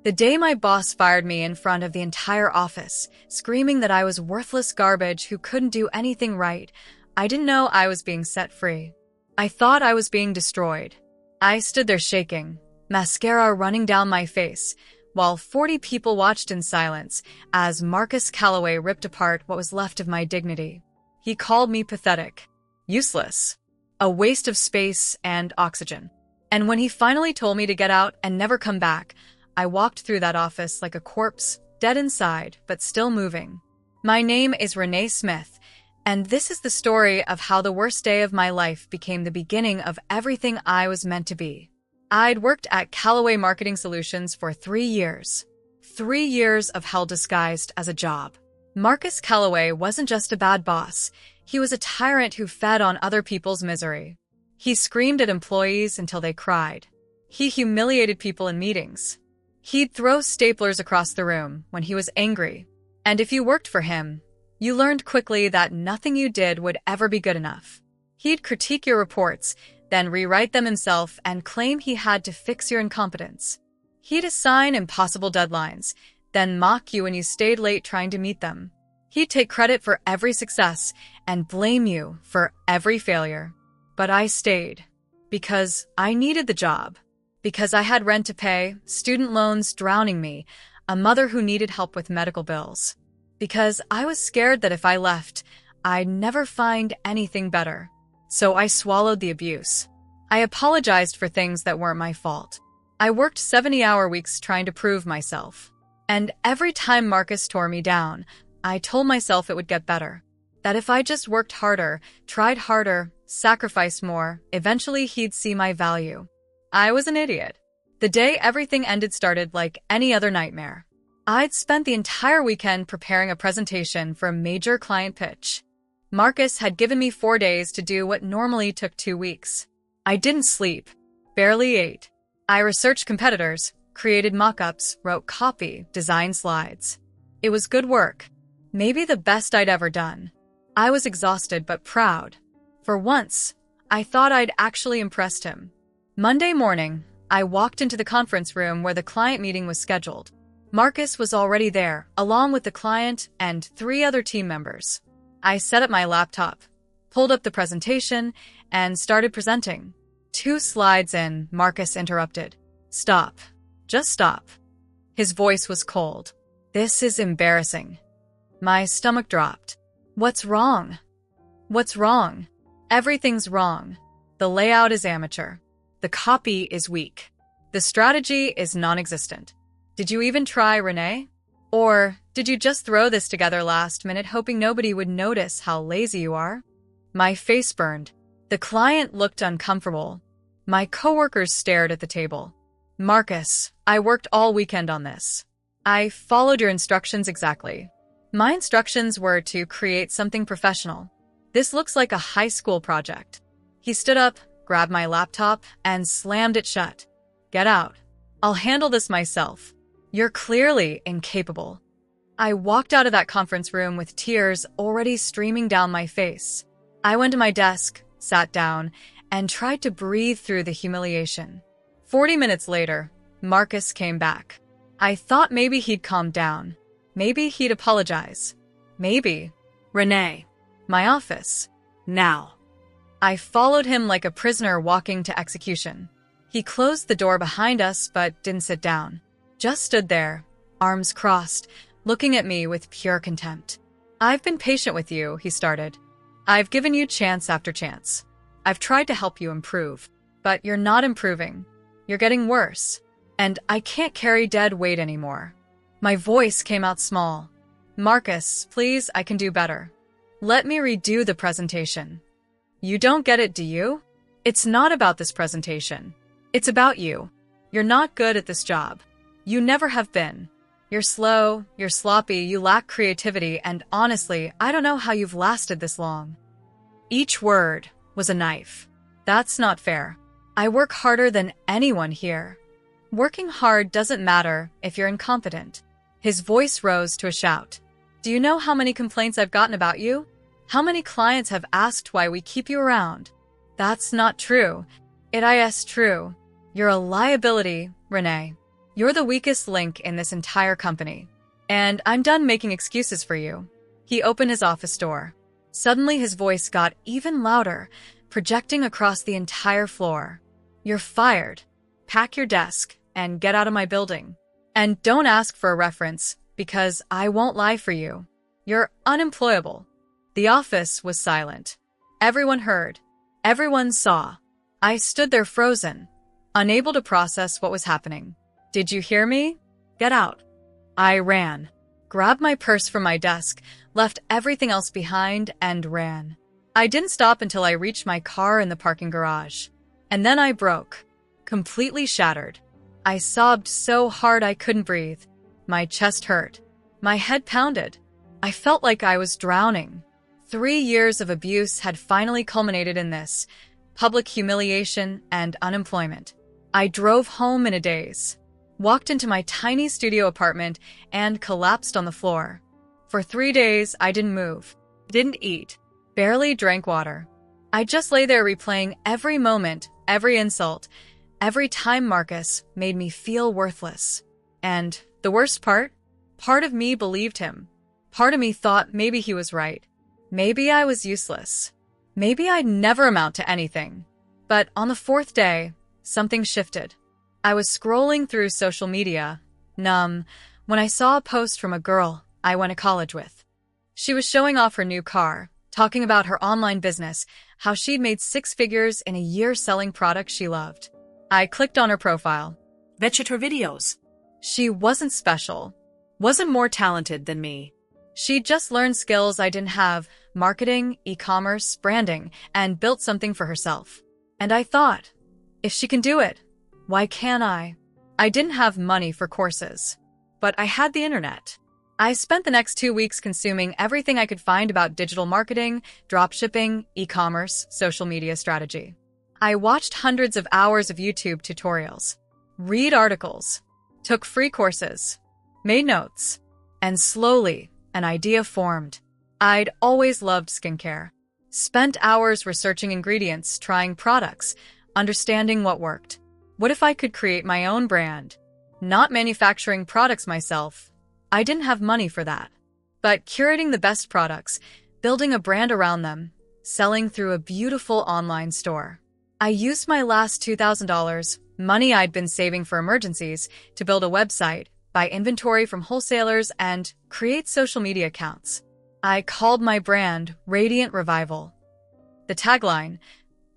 The day my boss fired me in front of the entire office, screaming that I was worthless garbage who couldn't do anything right, I didn't know I was being set free. I thought I was being destroyed. I stood there shaking, mascara running down my face, while 40 people watched in silence as Marcus Calloway ripped apart what was left of my dignity. He called me pathetic, useless, a waste of space and oxygen. And when he finally told me to get out and never come back, I walked through that office like a corpse, dead inside, but still moving. My name is Renee Smith, and this is the story of how the worst day of my life became the beginning of everything I was meant to be. I'd worked at Callaway Marketing Solutions for 3 years. 3 years of hell disguised as a job. Marcus Calloway wasn't just a bad boss. He was a tyrant who fed on other people's misery. He screamed at employees until they cried. He humiliated people in meetings. He'd throw staplers across the room when he was angry. And if you worked for him, you learned quickly that nothing you did would ever be good enough. He'd critique your reports, then rewrite them himself and claim he had to fix your incompetence. He'd assign impossible deadlines, then mock you when you stayed late trying to meet them. He'd take credit for every success and blame you for every failure. But I stayed. Because I needed the job. Because I had rent to pay, student loans drowning me, a mother who needed help with medical bills. Because I was scared that if I left, I'd never find anything better. So I swallowed the abuse. I apologized for things that weren't my fault. I worked 70-hour weeks trying to prove myself. And every time Marcus tore me down, I told myself it would get better. That if I just worked harder, tried harder, sacrificed more, eventually he'd see my value. I was an idiot. The day everything ended started like any other nightmare. I'd spent the entire weekend preparing a presentation for a major client pitch. Marcus had given me 4 days to do what normally took 2 weeks. I didn't sleep, barely ate. I researched competitors, created mock-ups, wrote copy, designed slides. It was good work, maybe the best I'd ever done. I was exhausted but proud. For once, I thought I'd actually impressed him. Monday morning, I walked into the conference room where the client meeting was scheduled. Marcus was already there, along with the client and 3 other team members. I set up my laptop, pulled up the presentation, and started presenting. 2 slides in, Marcus interrupted. Stop. Just stop. His voice was cold. This is embarrassing. My stomach dropped. What's wrong? What's wrong? Everything's wrong. The layout is amateur. The copy is weak. The strategy is non-existent. Did you even try, Renee? Or did you just throw this together last minute hoping nobody would notice how lazy you are? My face burned. The client looked uncomfortable. My coworkers stared at the table. Marcus, I worked all weekend on this. I followed your instructions exactly. My instructions were to create something professional. This looks like a high school project. He stood up, grabbed my laptop, and slammed it shut. Get out. I'll handle this myself. You're clearly incapable. I walked out of that conference room with tears already streaming down my face. I went to my desk, sat down, and tried to breathe through the humiliation. 40 minutes later, Marcus came back. I thought maybe he'd calm down. Maybe he'd apologize. Maybe. Renee. My office. Now. I followed him like a prisoner walking to execution. He closed the door behind us but didn't sit down. Just stood there, arms crossed, looking at me with pure contempt. I've been patient with you, he started. I've given you chance after chance. I've tried to help you improve, but you're not improving. You're getting worse, and I can't carry dead weight anymore. My voice came out small. Marcus, please, I can do better. Let me redo the presentation. You don't get it, do you? It's not about this presentation. It's about you. You're not good at this job. You never have been. You're slow, you're sloppy, you lack creativity, and honestly, I don't know how you've lasted this long. Each word was a knife. That's not fair. I work harder than anyone here. Working hard doesn't matter if you're incompetent. His voice rose to a shout. Do you know how many complaints I've gotten about you? How many clients have asked why we keep you around? That's not true. It is true. You're a liability, Renee. You're the weakest link in this entire company. And I'm done making excuses for you. He opened his office door. Suddenly, his voice got even louder, projecting across the entire floor. You're fired. Pack your desk and get out of my building. And don't ask for a reference, because I won't lie for you. You're unemployable. The office was silent. Everyone heard. Everyone saw. I stood there frozen, unable to process what was happening. Did you hear me? Get out. I ran, grabbed my purse from my desk, left everything else behind, and ran. I didn't stop until I reached my car in the parking garage. And then I broke, completely shattered. I sobbed so hard I couldn't breathe. My chest hurt. My head pounded. I felt like I was drowning. 3 years of abuse had finally culminated in this: public humiliation and unemployment. I drove home in a daze, walked into my tiny studio apartment, and collapsed on the floor. For 3 days, I didn't move, didn't eat, barely drank water. I just lay there replaying every moment, every insult, every time Marcus made me feel worthless. And the worst part of me believed him. Part of me thought maybe he was right. Maybe I was useless. Maybe I'd never amount to anything. But on the 4th day, something shifted. I was scrolling through social media, numb, when I saw a post from a girl I went to college with. She was showing off her new car, talking about her online business, how she'd made 6 figures in a year selling products she loved. I clicked on her profile. Watched her videos. She wasn't special. Wasn't more talented than me. She'd just learned skills I didn't have: marketing, e-commerce, branding, and built something for herself. And I thought, if she can do it, why can't I? I didn't have money for courses, but I had the internet. I spent the next 2 weeks consuming everything I could find about digital marketing, dropshipping, e-commerce, social media strategy. I watched hundreds of hours of YouTube tutorials, read articles, took free courses, made notes, and slowly an idea formed. I'd always loved skincare. Spent hours researching ingredients, trying products, understanding what worked. What if I could create my own brand? Not manufacturing products myself. I didn't have money for that. But curating the best products, building a brand around them, selling through a beautiful online store. I used my last $2,000, money I'd been saving for emergencies, to build a website, buy inventory from wholesalers, and create social media accounts. I called my brand Radiant Revival. The tagline: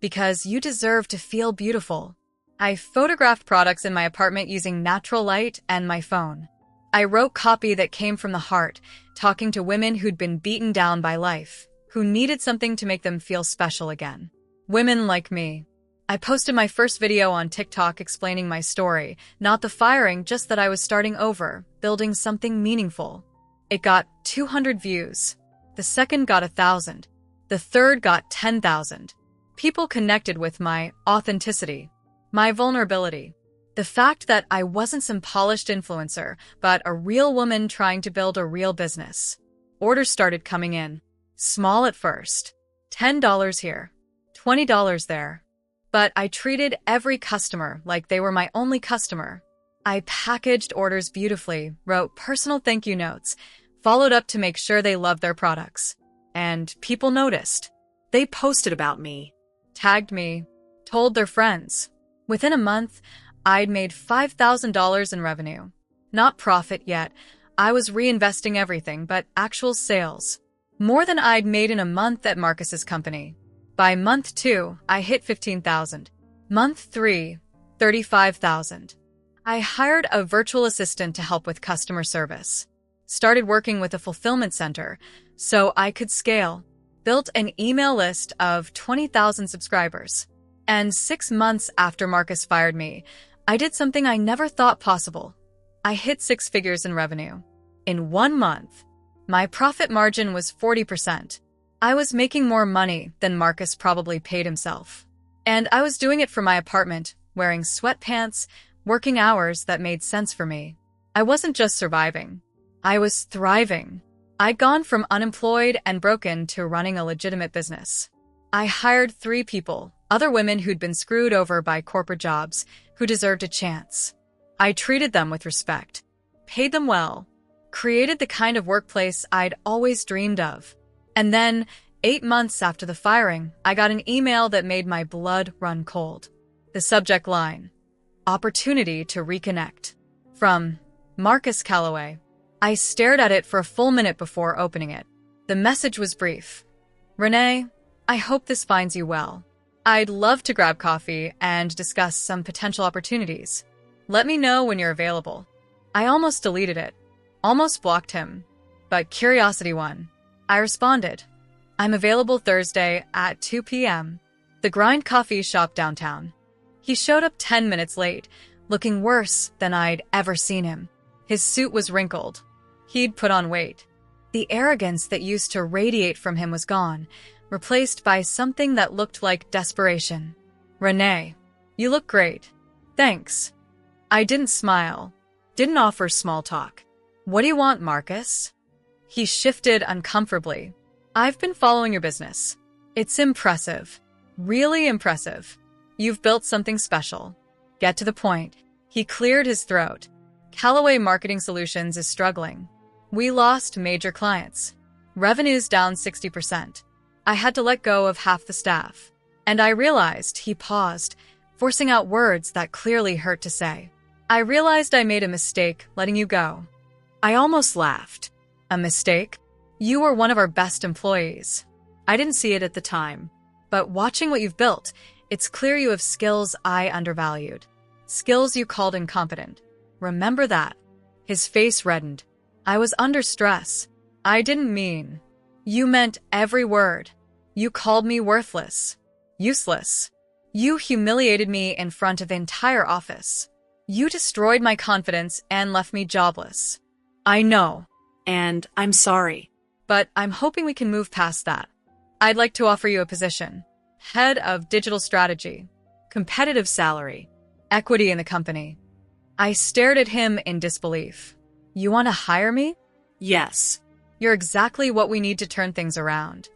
because you deserve to feel beautiful. I photographed products in my apartment using natural light and my phone. I wrote copy that came from the heart, talking to women who'd been beaten down by life, who needed something to make them feel special again. Women like me. I posted my first video on TikTok explaining my story, not the firing, just that I was starting over, building something meaningful. It got 200 views. The second got 1,000. The third got 10,000. People connected with my authenticity, my vulnerability. The fact that I wasn't some polished influencer, but a real woman trying to build a real business. Orders started coming in. Small at first. $10 here. $20 there. But I treated every customer like they were my only customer. I packaged orders beautifully, wrote personal thank you notes, followed up to make sure they loved their products. And people noticed. They posted about me, tagged me, told their friends. Within a month, I'd made $5,000 in revenue. Not profit yet. I was reinvesting everything, but actual sales. More than I'd made in a month at Marcus's company. By month 2, I hit 15,000. Month 3, 35,000. I hired a virtual assistant to help with customer service. Started working with a fulfillment center so I could scale. Built an email list of 20,000 subscribers. And 6 months after Marcus fired me, I did something I never thought possible. I hit 6 figures in revenue. In 1 month, my profit margin was 40%. I was making more money than Marcus probably paid himself. And I was doing it from my apartment, wearing sweatpants, working hours that made sense for me. I wasn't just surviving. I was thriving. I'd gone from unemployed and broken to running a legitimate business. I hired 3 people, other women who'd been screwed over by corporate jobs, who deserved a chance. I treated them with respect, paid them well, created the kind of workplace I'd always dreamed of. And then, 8 months after the firing, I got an email that made my blood run cold. The subject line: opportunity to reconnect. From Marcus Calloway. I stared at it for a full minute before opening it. The message was brief. Renee, I hope this finds you well. I'd love to grab coffee and discuss some potential opportunities. Let me know when you're available. I almost deleted it, almost blocked him, but curiosity won. I responded, I'm available Thursday at 2 p.m. The Grind Coffee Shop downtown. He showed up 10 minutes late, looking worse than I'd ever seen him. His suit was wrinkled. He'd put on weight. The arrogance that used to radiate from him was gone, replaced by something that looked like desperation. Renee, you look great. Thanks. I didn't smile, didn't offer small talk. What do you want, Marcus? He shifted uncomfortably. I've been following your business. It's impressive. Really impressive. You've built something special. Get to the point. He cleared his throat. Callaway Marketing Solutions is struggling. We lost major clients. Revenue's down 60%. I had to let go of half the staff. And I realized he paused, forcing out words that clearly hurt to say. I realized I made a mistake letting you go. I almost laughed. A mistake? You were one of our best employees. I didn't see it at the time. But watching what you've built, it's clear you have skills I undervalued. Skills you called incompetent. Remember that. His face reddened. I was under stress. I didn't mean. You meant every word. You called me worthless. Useless. You humiliated me in front of the entire office. You destroyed my confidence and left me jobless. I know. And I'm sorry. But I'm hoping we can move past that. I'd like to offer you a position. Head of Digital Strategy. Competitive salary. Equity in the company. I stared at him in disbelief. You want to hire me? Yes. You're exactly what we need to turn things around.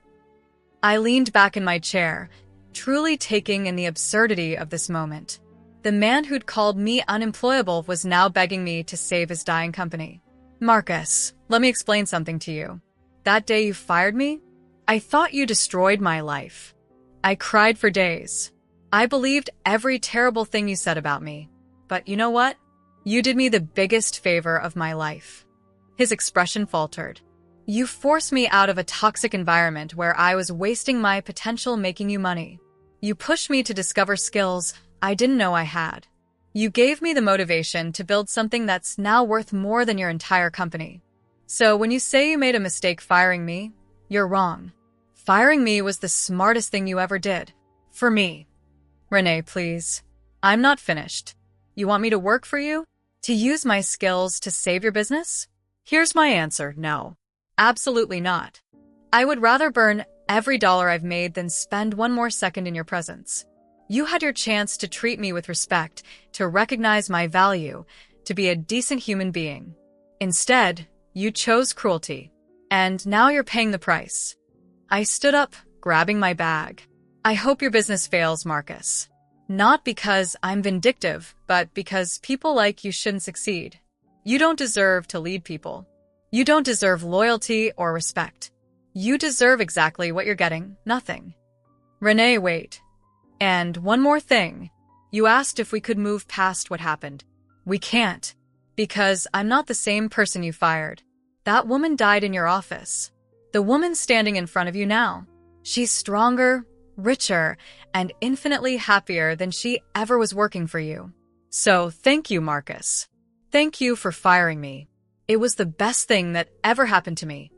I leaned back in my chair, truly taking in the absurdity of this moment. The man who'd called me unemployable was now begging me to save his dying company. Marcus, let me explain something to you. That day you fired me, I thought you destroyed my life. I cried for days. I believed every terrible thing you said about me. But you know what? You did me the biggest favor of my life. His expression faltered. You forced me out of a toxic environment where I was wasting my potential making you money. You pushed me to discover skills I didn't know I had. You gave me the motivation to build something that's now worth more than your entire company. So when you say you made a mistake firing me, you're wrong. Firing me was the smartest thing you ever did. For me. Renee, please. I'm not finished. You want me to work for you? To use my skills to save your business? Here's my answer, no. Absolutely not. I would rather burn every dollar I've made than spend one more second in your presence. You had your chance to treat me with respect, to recognize my value, to be a decent human being. Instead, you chose cruelty. And now you're paying the price. I stood up, grabbing my bag. I hope your business fails, Marcus. Not because I'm vindictive, but because people like you shouldn't succeed. You don't deserve to lead people. You don't deserve loyalty or respect. You deserve exactly what you're getting, nothing. Renee, wait. And one more thing. You asked if we could move past what happened. We can't. Because I'm not the same person you fired. That woman died in your office. The woman standing in front of you now. She's stronger, richer, and infinitely happier than she ever was working for you. So thank you, Marcus. Thank you for firing me. It was the best thing that ever happened to me.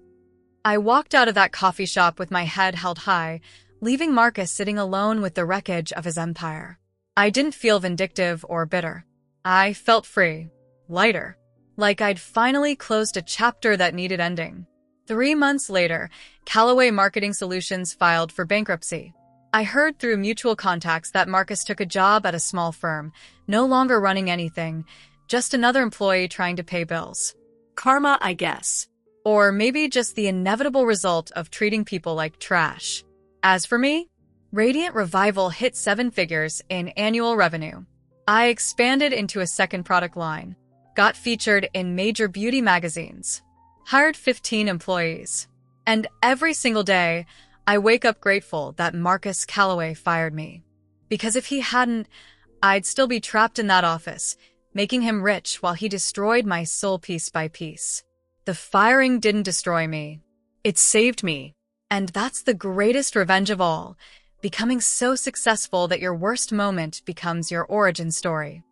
I walked out of that coffee shop with my head held high, leaving Marcus sitting alone with the wreckage of his empire. I didn't feel vindictive or bitter. I felt free, lighter, like I'd finally closed a chapter that needed ending. 3 months later, Callaway Marketing Solutions filed for bankruptcy. I heard through mutual contacts that Marcus took a job at a small firm, no longer running anything, just another employee trying to pay bills. Karma, I guess. Or maybe just the inevitable result of treating people like trash. As for me, Radiant Revival hit 7 figures in annual revenue. I expanded into a second product line, got featured in major beauty magazines, hired 15 employees. And every single day, I wake up grateful that Marcus Calloway fired me. Because if he hadn't, I'd still be trapped in that office, making him rich while he destroyed my soul piece by piece. The firing didn't destroy me. It saved me. And that's the greatest revenge of all, becoming so successful that your worst moment becomes your origin story.